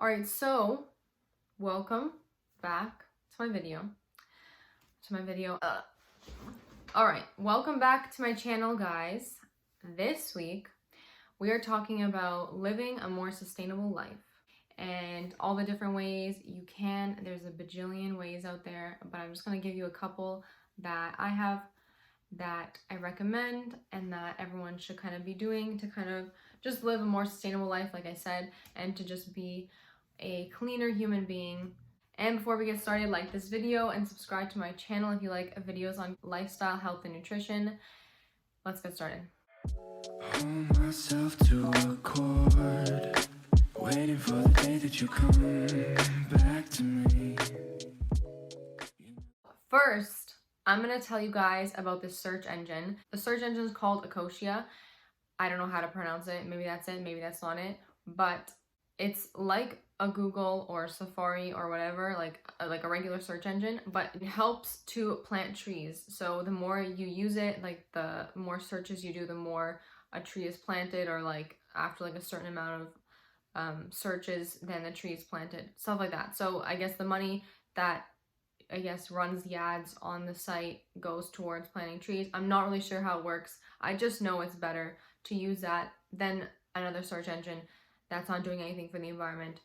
Alright, so welcome back to my video. Alright, welcome back to my channel, guys. This week, we are talking about living a more sustainable life and all the different ways you can. There's a bajillion ways out there, but I'm just going to give you a couple that I have that I recommend and that everyone should kind of be doing to kind of just live a more sustainable life, like I said, and to just be a cleaner human being. And before we get started, like this video and subscribe to my channel if you like videos on lifestyle, health, and nutrition. Let's get started. Hold myself to a chord, waiting for the day that you come back to me. First, I'm gonna tell you guys about this search engine. The search engine is called Ecosia. I don't know how to pronounce it. Maybe that's it, maybe that's not it. But it's like a Google or Safari or whatever, like a regular search engine, but it helps to plant trees. So the more you use it, like the more searches you do, the more a tree is planted, or like after like a certain amount of searches, then the tree is planted, stuff like that. So I guess the money that runs the ads on the site goes towards planting trees. I'm not really sure how it works. I just know it's better to use that than another search engine that's not doing anything for the environment,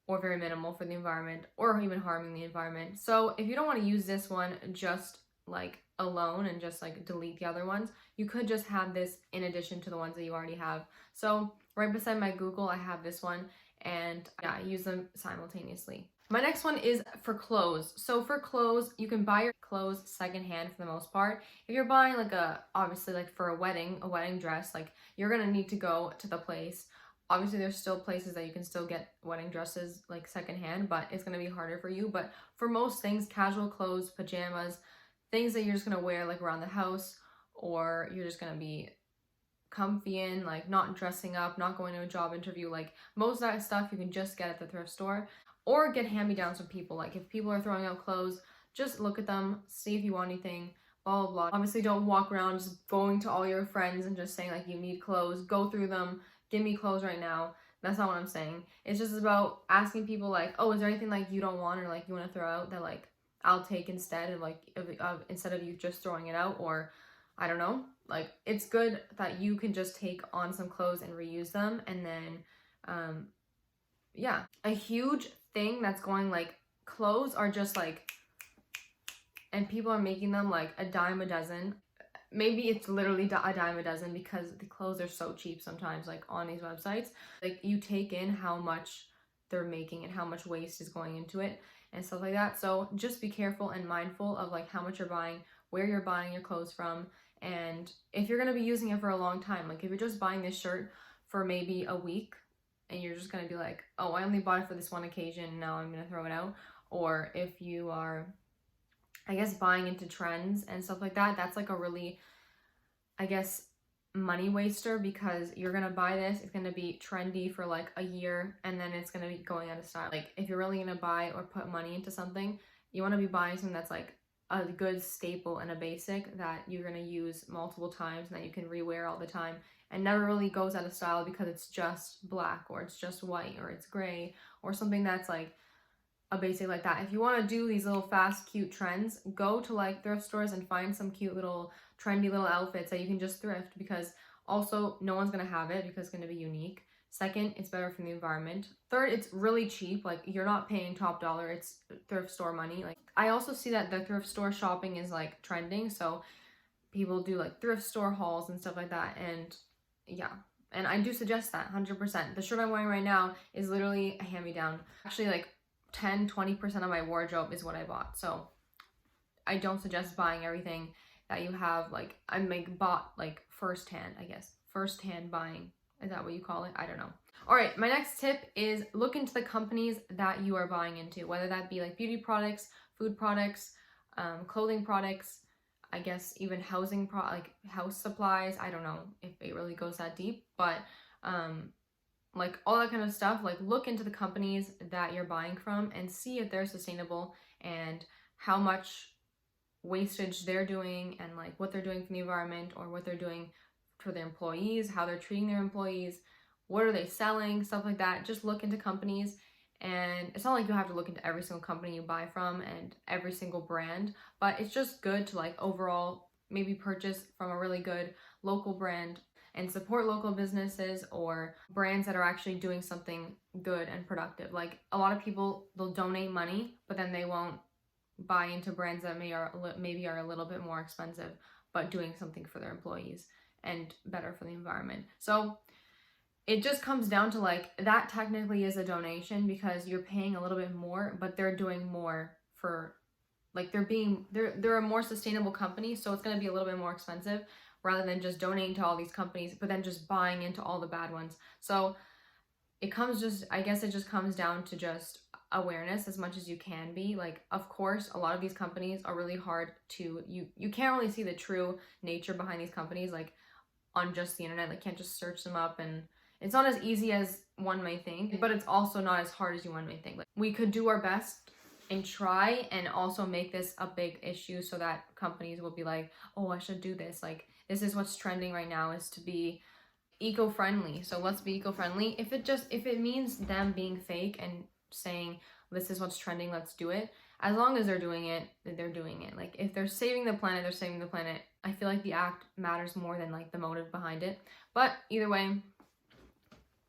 or very minimal for the environment, or even harming the environment. So if you don't want to use this one just like alone and just like delete the other ones, you could just have this in addition to the ones that you already have. So right beside my Google, I have this one, and yeah, I use them simultaneously. My next one is for clothes. So for clothes, you can buy your clothes secondhand for the most part. If you're buying like obviously like for a wedding dress, like you're gonna need to go to the place. Obviously, there's still places that you can still get wedding dresses like secondhand, but it's gonna be harder for you. But for most things, casual clothes, pajamas, things that you're just gonna wear like around the house, or you're just gonna be comfy in, like not dressing up, not going to a job interview, like most of that stuff you can just get at the thrift store, or get hand-me-downs from people. Like if people are throwing out clothes, just look at them, see if you want anything, blah, blah, blah. Obviously, don't walk around just going to all your friends and just saying like you need clothes, go through them, give me clothes right now. That's not what I'm saying. It's just about asking people like, oh, is there anything like you don't want or like you want to throw out that like I'll take instead of like instead of you just throwing it out, or I don't know. Like it's good that you can just take on some clothes and reuse them, and then yeah, a huge thing that's going, like clothes are just like, and people are making them like a dime a dozen. Maybe it's literally a dime a dozen because the clothes are so cheap sometimes, like on these websites. Like you take in how much they're making and how much waste is going into it and stuff like that. So just be careful and mindful of like how much you're buying, where you're buying your clothes from, and if you're gonna be using it for a long time. Like if you're just buying this shirt for maybe a week and you're just gonna be like, oh, I only bought it for this one occasion, now I'm gonna throw it out. Or if you are, I guess, buying into trends and stuff like that, that's like a really, I guess, money waster, because you're gonna buy this, it's gonna be trendy for like a year, and then it's gonna be going out of style. Like if you're really gonna buy or put money into something, you want to be buying something that's like a good staple and a basic that you're gonna use multiple times and that you can rewear all the time and never really goes out of style because it's just black or it's just white or it's gray or something that's like a basic like that. If you want to do these little fast, cute trends, go to like thrift stores and find some cute little trendy little outfits that you can just thrift, because also no one's going to have it because it's going to be unique. Second, it's better for the environment. Third, it's really cheap. Like you're not paying top dollar. It's thrift store money. Like I also see that the thrift store shopping is like trending. So people do like thrift store hauls and stuff like that. And yeah, and I do suggest that 100%. The shirt I'm wearing right now is literally a hand-me-down. Actually, like 10-20% of my wardrobe is what I bought. So I don't suggest buying everything that you have. Like I bought like firsthand, I guess. Firsthand buying. Is that what you call it? I don't know. All right, my next tip is look into the companies that you are buying into, whether that be like beauty products, food products, clothing products, I guess even like house supplies. I don't know if it really goes that deep, but like all that kind of stuff. Like look into the companies that you're buying from and see if they're sustainable and how much wastage they're doing and like what they're doing for the environment, or what they're doing for their employees, how they're treating their employees, what are they selling, stuff like that. Just look into companies And it's not like you have to look into every single company you buy from and every single brand, but it's just good to like overall maybe purchase from a really good local brand and support local businesses or brands that are actually doing something good and productive. Like a lot of people, they'll donate money, but then they won't buy into brands that maybe are a little bit more expensive, but doing something for their employees and better for the environment. So it just comes down to like that technically is a donation because you're paying a little bit more, but they're doing more for like they're a more sustainable company, so it's going to be a little bit more expensive rather than just donating to all these companies but then just buying into all the bad ones. So I guess it just comes down to just awareness as much as you can be. Like, of course, a lot of these companies are really hard to you can't really see the true nature behind these companies like on just the internet. Like, can't just search them up, and it's not as easy as one may think, but it's also not as hard as one may think. Like, we could do our best and try and also make this a big issue so that companies will be like, oh, I should do this. Like, this is what's trending right now, is to be eco-friendly. So let's be eco-friendly. If it means them being fake and saying this is what's trending, let's do it. As long as they're doing it, they're doing it. Like, if they're saving the planet, they're saving the planet. I feel like the act matters more than like the motive behind it. But either way,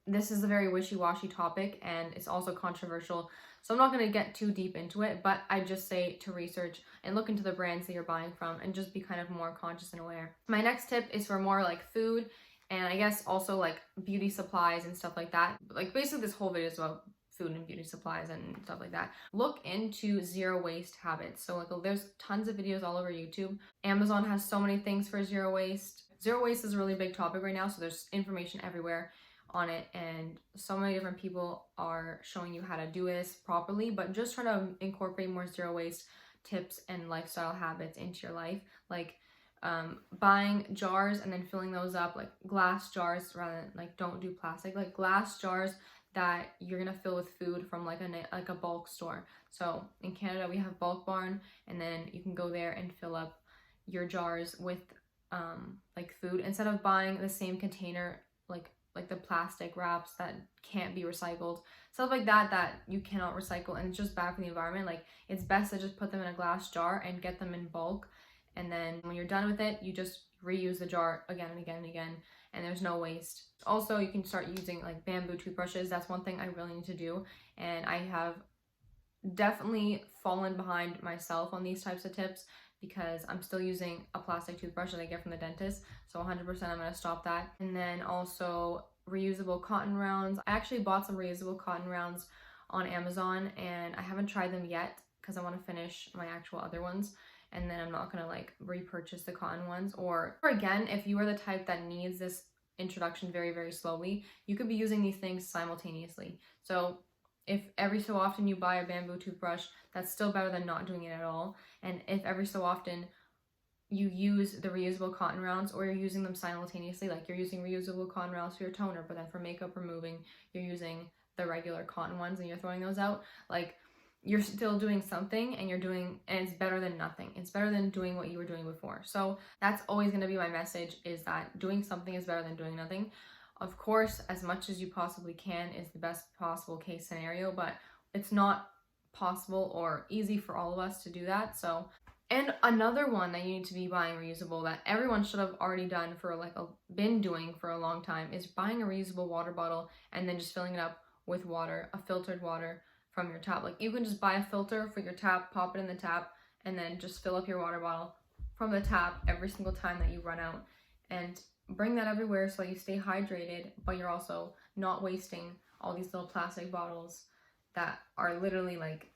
this is a very wishy-washy topic and it's also controversial. So I'm not going to get too deep into it, but I just say to research and look into the brands that you're buying from and just be kind of more conscious and aware. My next tip is for more like food and I guess also like beauty supplies and stuff like that. Like, basically this whole video is about food and beauty supplies and stuff like that. Look into zero waste habits. So like there's tons of videos all over YouTube. Amazon has so many things for zero waste. Zero waste is a really big topic right now, so there's information everywhere on it and so many different people are showing you how to do this properly, but just try to incorporate more zero waste tips and lifestyle habits into your life. Like buying jars and then filling those up, like glass jars, rather than like, don't do plastic, like glass jars that you're gonna fill with food from like a bulk store. So in Canada we have Bulk Barn, and then you can go there and fill up your jars with like food instead of buying the same container, like the plastic wraps that can't be recycled, stuff like that you cannot recycle and it's just bad for the environment. Like, it's best to just put them in a glass jar and get them in bulk, and then when you're done with it, you just reuse the jar again and again and again, and there's no waste. Also, you can start using like bamboo toothbrushes. That's one thing I really need to do, and I have definitely fallen behind myself on these types of tips because I'm still using a plastic toothbrush that I get from the dentist. So 100% I'm going to stop that. And then also reusable cotton rounds. I actually bought some reusable cotton rounds on Amazon and I haven't tried them yet because I want to finish my actual other ones. And then I'm not going to like repurchase the cotton ones. Or again, if you are the type that needs this introduction very, very slowly, you could be using these things simultaneously. So if every so often you buy a bamboo toothbrush, that's still better than not doing it at all. And if every so often you use the reusable cotton rounds, or you're using them simultaneously, like you're using reusable cotton rounds for your toner, but then for makeup removing, you're using the regular cotton ones and you're throwing those out, like, you're still doing something and it's better than nothing. It's better than doing what you were doing before. So that's always going to be my message, is that doing something is better than doing nothing. Of course, as much as you possibly can is the best possible case scenario, but it's not possible or easy for all of us to do that. So, and another one that you need to be buying reusable that everyone should have already done been doing for a long time is buying a reusable water bottle and then just filling it up with water, a filtered water from your tap. Like, you can just buy a filter for your tap, pop it in the tap, and then just fill up your water bottle from the tap every single time that you run out, and bring that everywhere so that you stay hydrated, but you're also not wasting all these little plastic bottles that are literally like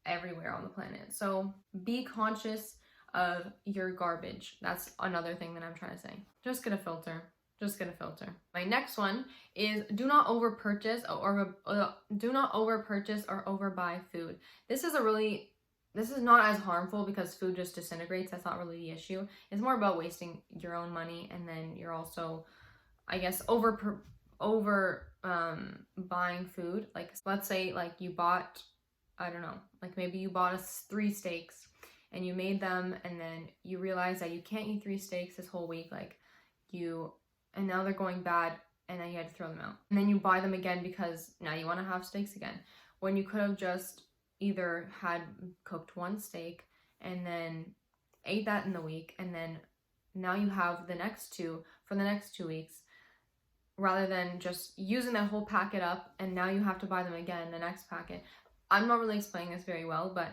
everywhere on the planet. So be conscious of your garbage. That's another thing that I'm trying to say. Just get a filter. Just get a filter. My next one is do not overpurchase or overbuy food. This is not as harmful because food just disintegrates. That's not really the issue. It's more about wasting your own money, and then you're also, I guess, buying food. Like, let's say like you bought, I don't know, like maybe you bought 3 steaks and you made them, and then you realize that you can't eat 3 steaks this whole week, and now they're going bad, and then you had to throw them out. And then you buy them again because now you want to have steaks again. when you could have just either had cooked one steak and then ate that in the week, and then now you have the next two for the next 2 weeks, rather than just using that whole packet up and now you have to buy them again the next packet. I'm not really explaining this very well, but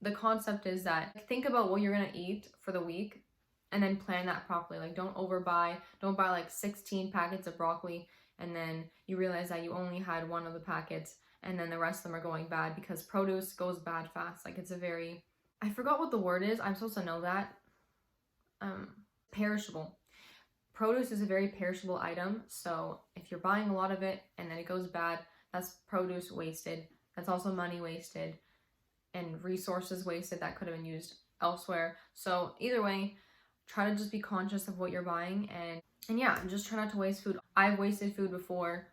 the concept is that think about what you're gonna eat for the week and then plan that properly. Like, don't overbuy. Don't buy like 16 packets of broccoli and then you realize that you only had one of the packets and then the rest of them are going bad, because produce goes bad fast. Like, it's a very, I forgot what the word is. I'm supposed to know that. Perishable. Produce is a very perishable item, so if you're buying a lot of it and then it goes bad, that's produce wasted. That's also money wasted and resources wasted that could have been used elsewhere. So either way, try to just be conscious of what you're buying, and yeah, just try not to waste food. I've wasted food before.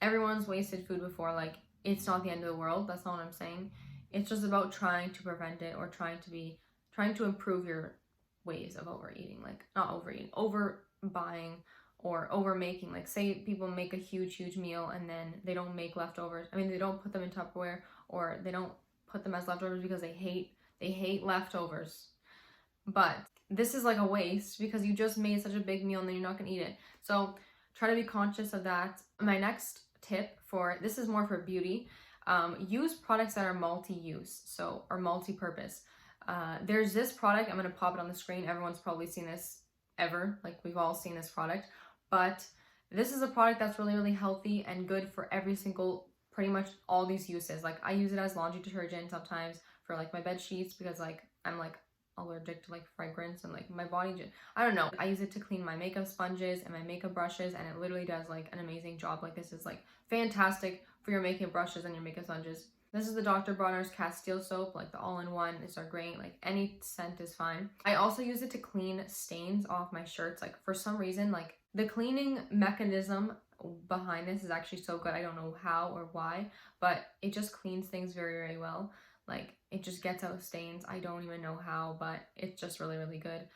Everyone's wasted food before. Like, it's not the end of the world. That's not what I'm saying. It's just about trying to prevent it, or trying to improve your ways of overeating. Like, not overeating, overbuying or over making. Like, say people make a huge meal and then they don't make leftovers. I mean, they don't put them in Tupperware, or they don't put them as leftovers because they hate leftovers. But this is like a waste because you just made such a big meal and then you're not gonna eat it. So try to be conscious of that. My next tip for this is more for beauty. Use products that are multi-use, or multi-purpose. There's this product, I'm gonna pop it on the screen. Everyone's probably seen this ever. Like, we've all seen this product, but this is a product that's really healthy and good for every single, pretty much all these uses. Like, I use it as laundry detergent sometimes for like my bed sheets, because like I'm like allergic to like fragrance and like my body I don't know. I use it to clean my makeup sponges and my makeup brushes, and it literally does like an amazing job. Like, this is like fantastic for your makeup brushes and your makeup sponges. This is the Dr.'s Castile soap, like the all-in-one. These are great. Like, any scent is fine. I also use it to clean stains off my shirts. Like, for some reason, like, the cleaning mechanism behind this is actually so good. I don't know how or why, but it just cleans things very well. Like, it just gets out stains. I don't even know how, but it's just really good.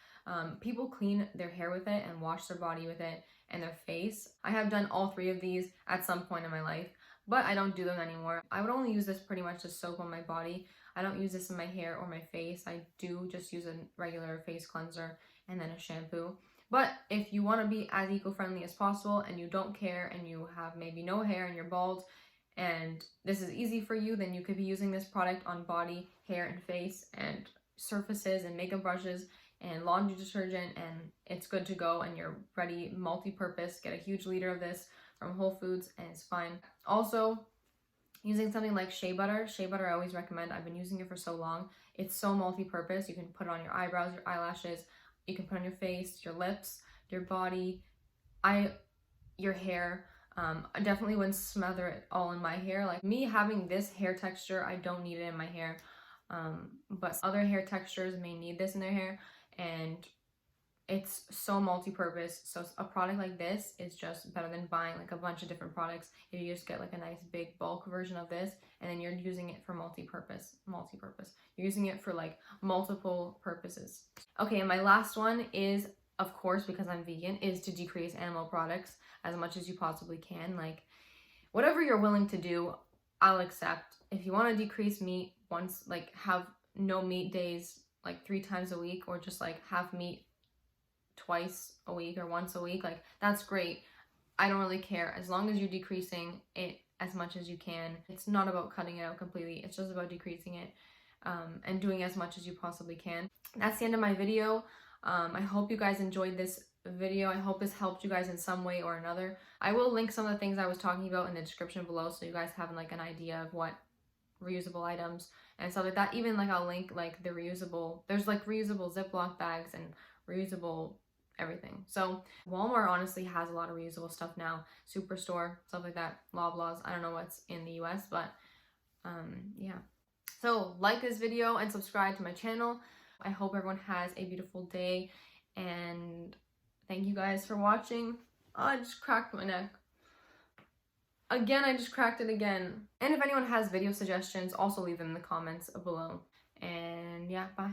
People clean their hair with it and wash their body with it and their face. I have done all three of these at some point in my life, but I don't do them anymore. I would only use this pretty much as soap on my body. I don't use this in my hair or my face. I do just use a regular face cleanser and then a shampoo. But if you want to be as eco-friendly as possible and you don't care and you have maybe no hair and you're bald and this is easy for you, then you could be using this product on body, hair, and face and surfaces and makeup brushes and laundry detergent, and it's good to go and you're ready. Multi-purpose. Get a huge liter of this from Whole Foods and it's fine. Also, using something like shea butter. Shea butter I always recommend. I've been using it for so long. It's so multi-purpose. You can put it on your eyebrows, your eyelashes. You can put it on your face, your lips, your body, your hair. I definitely wouldn't smother it all in my hair. Like, me having this hair texture, I don't need it in my hair. But other hair textures may need this in their hair, and it's so multi-purpose. So a product like this is just better than buying like a bunch of different products. If you just get like a nice big bulk version of this, and then you're using it for multi-purpose. You're using it for like multiple purposes. Okay, and my last one is, of course, because I'm vegan, is to decrease animal products as much as you possibly can. Like, whatever you're willing to do, I'll accept. If you want to decrease meat once, like have no meat days like 3 times a week, or just like have meat twice a week or once a week, like, that's great. I don't really care, as long as you're decreasing it as much as you can. It's not about cutting it out completely, it's just about decreasing it and doing as much as you possibly can. That's the end of my video. I hope you guys enjoyed this video. I hope this helped you guys in some way or another. I will link some of the things I was talking about in the description below, so you guys have like an idea of what reusable items and stuff like that. Even like I'll link like the reusable, there's like reusable Ziploc bags and reusable everything. So Walmart honestly has a lot of reusable stuff now. Superstore, stuff like that. Loblaws. I don't know what's in the US, but yeah. So like this video and subscribe to my channel. I hope everyone has a beautiful day, and thank you guys for watching. Oh, I just cracked my neck. Again, I just cracked it again. And if anyone has video suggestions, also leave them in the comments below. And yeah, bye.